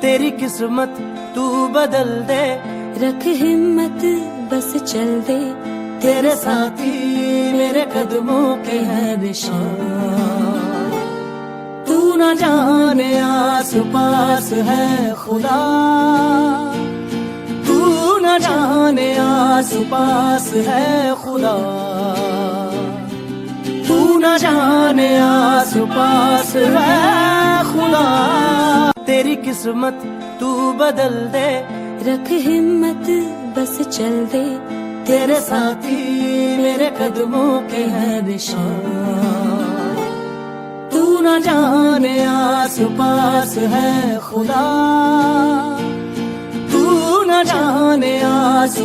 तेरी किस्मत तू बदल दे, रख हिम्मत बस चल दे, तेरे साथी मेरे कदमों के हैं निशान। तू न जाने आस पास है खुदा, तू न जाने आस पास है खुदा, तू न जाने आस पास है खुदा। तेरी किस्मत तू बदल दे, रख हिम्मत बस चल दे, तेरे साथी मेरे कदमों के हैं निशान। तू न जाने आस पास है खुदा, तू न जाने आस